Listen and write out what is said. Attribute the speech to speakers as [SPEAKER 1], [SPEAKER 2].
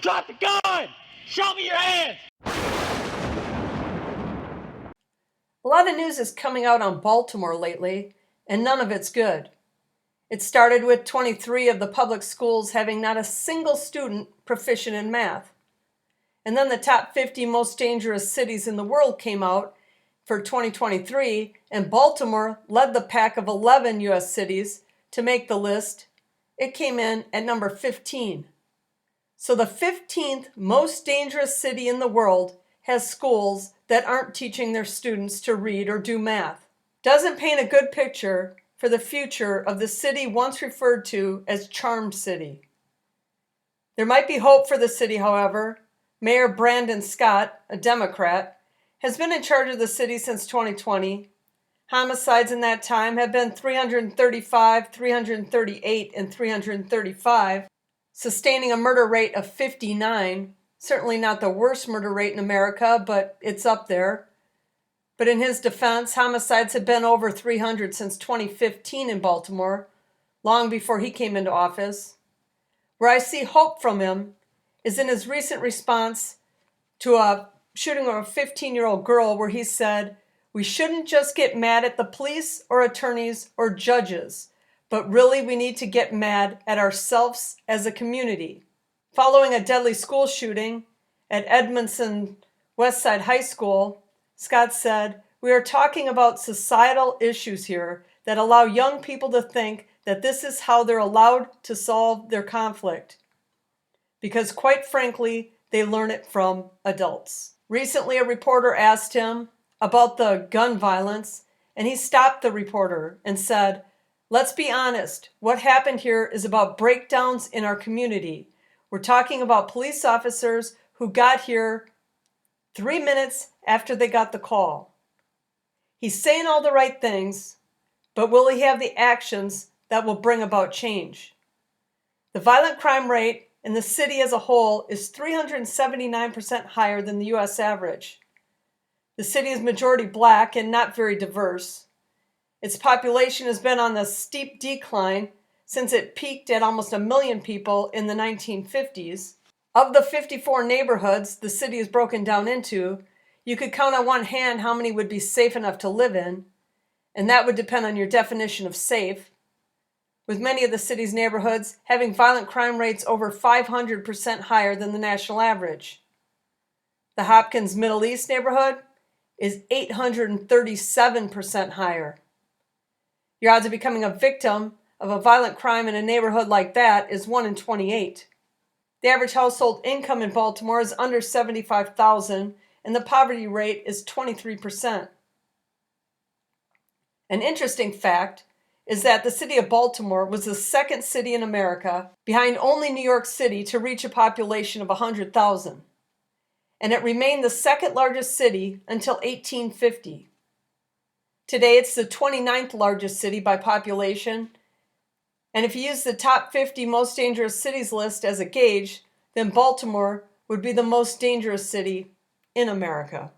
[SPEAKER 1] Drop the gun! Show me your hands!
[SPEAKER 2] A lot of news is coming out on Baltimore lately, and none of it's good. It started with 23 of the public schools having not a single student proficient in math. And then the top 50 most dangerous cities in the world came out for 2023, and Baltimore led the pack of 11 U.S. cities to make the list. It came in at number 15. So the 15th most dangerous city in the world has schools that aren't teaching their students to read or do math. Doesn't paint a good picture for the future of the city once referred to as Charm City. There might be hope for the city, however. Mayor Brandon Scott, a Democrat, has been in charge of the city since 2020. Homicides in that time have been 335, 338, and 335, sustaining a murder rate of 59. Certainly not the worst murder rate in America, but it's up there. But in his defense, homicides have been over 300 since 2015 in Baltimore, long before he came into office. Where I see hope from him is in his recent response to a shooting of a 15-year-old girl, where he said, "We shouldn't just get mad at the police or attorneys or judges, but really we need to get mad at ourselves as a community." Following a deadly school shooting at Edmondson Westside High School, Scott said, "We are talking about societal issues here that allow young people to think that this is how they're allowed to solve their conflict, because quite frankly, they learn it from adults." Recently, a reporter asked him about the gun violence, and he stopped the reporter and said, "Let's be honest, what happened here is about breakdowns in our community. We're talking about police officers who got here 3 minutes after they got the call." He's saying all the right things, but will he have the actions that will bring about change? The violent crime rate in the city as a whole is 379% higher than the U.S. average. The city is majority black and not very diverse. Its population has been on a steep decline since it peaked at almost 1 million people in the 1950s. Of the 54 neighborhoods the city is broken down into, you could count on one hand how many would be safe enough to live in, and that would depend on your definition of safe, with many of the city's neighborhoods having violent crime rates over 500% higher than the national average. The Hopkins Middle East neighborhood is 837% higher. Your odds of becoming a victim of a violent crime in a neighborhood like that is 1 in 28. The average household income in Baltimore is under $75,000, and the poverty rate is 23%. An interesting fact is that the city of Baltimore was the second city in America, behind only New York City, to reach a population of 100,000. And it remained the second largest city until 1850. Today, it's the 29th largest city by population. And if you use the top 50 most dangerous cities list as a gauge, then Baltimore would be the most dangerous city in America.